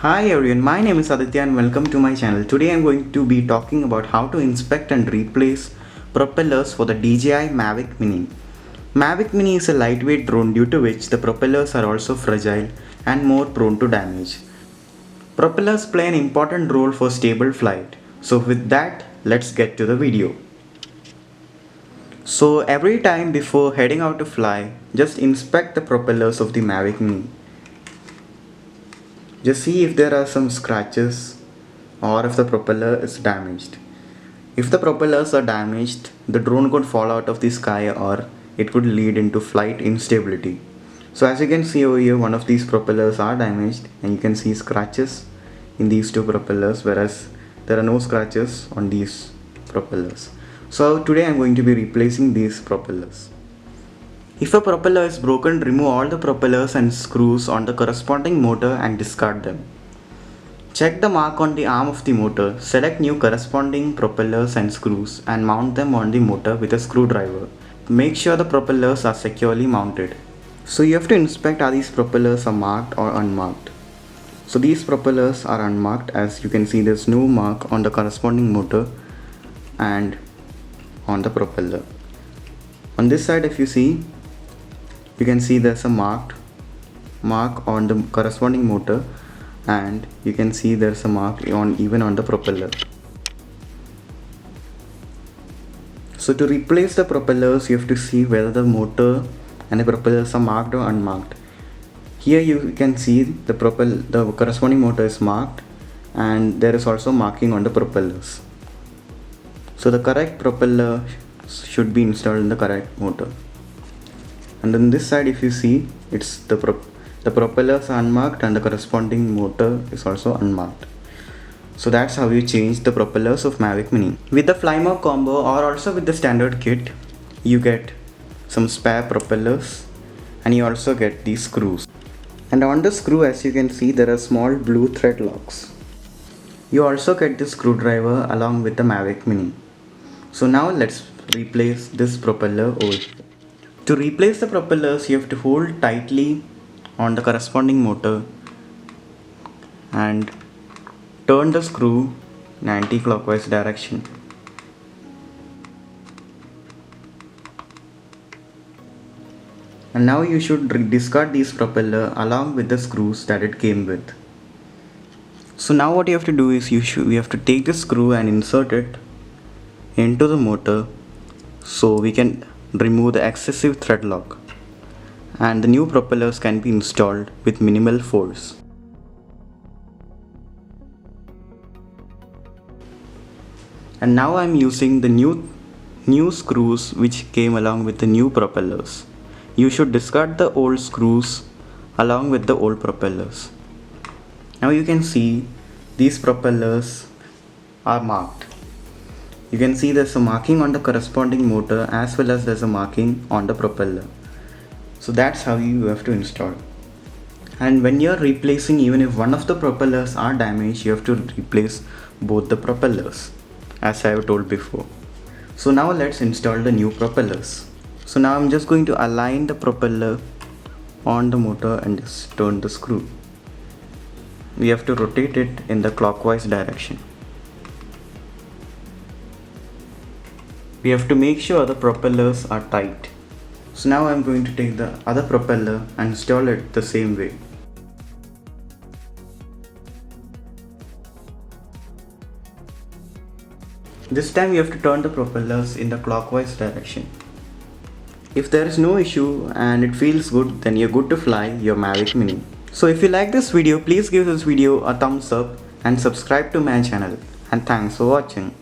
Hi everyone, my name is Aditya and welcome to my channel. Today I'm going to be talking about how to inspect and replace propellers for the DJI Mavic Mini. Mavic Mini is a lightweight drone due to which the propellers are also fragile and more prone to damage. Propellers play an important role for stable flight. So with that, let's get to the video. So every time before heading out to fly, just inspect the propellers of the Mavic Mini. Just see if there are some scratches or if the propeller is damaged. If the propellers are damaged, the drone could fall out of the sky or it could lead into flight instability. So as you can see over here, one of these propellers are damaged and you can see scratches in these two propellers, whereas there are no scratches on these propellers. So today I'm going to be replacing these propellers. If a propeller is broken, remove all the propellers and screws on the corresponding motor and discard them. Check the mark on the arm of the motor, select new corresponding propellers and screws and mount them on the motor with a screwdriver. Make sure the propellers are securely mounted. So you have to inspect are these propellers are marked or unmarked. So these propellers are unmarked, as you can see there's no mark on the corresponding motor and on the propeller. On this side if you see, you can see there's a mark on the corresponding motor and you can see there's a mark even on the propeller. So to replace the propellers, you have to see whether the motor and the propellers are marked or unmarked. Here you can see the corresponding motor is marked and there is also marking on the propellers. So the correct propeller should be installed in the correct motor. And on this side if you see, it's the propellers are unmarked and the corresponding motor is also unmarked. So that's how you change the propellers of Mavic Mini. With the fly mode combo or also with the standard kit, you get some spare propellers and you also get these screws. And on the screw, as you can see, there are small blue thread locks. You also get the screwdriver along with the Mavic Mini. So now let's replace this propeller over here. To replace the propellers, you have to hold tightly on the corresponding motor and turn the screw in anti-clockwise direction. And now you should discard these propeller along with the screws that it came with. So now what you have to do is you have to take the screw and insert it into the motor so we can remove the excessive thread lock and the new propellers can be installed with minimal force. And now I am using the new screws which came along with the new propellers. You should discard the old screws along with the old propellers. Now you can see these propellers are marked. You can see there's a marking on the corresponding motor as well as there's a marking on the propeller. So that's how you have to install. And when you're replacing, even if one of the propellers are damaged, you have to replace both the propellers, as I have told before. So now let's install the new propellers. So now I'm just going to align the propeller on the motor and just turn the screw. We have to rotate it in the clockwise direction. We have to make sure the propellers are tight. So now I'm going to take the other propeller and install it the same way. This time you have to turn the propellers in the clockwise direction. If there is no issue and it feels good, then you're good to fly your Mavic Mini. So if you like this video, please give this video a thumbs up and subscribe to my channel. And thanks for watching.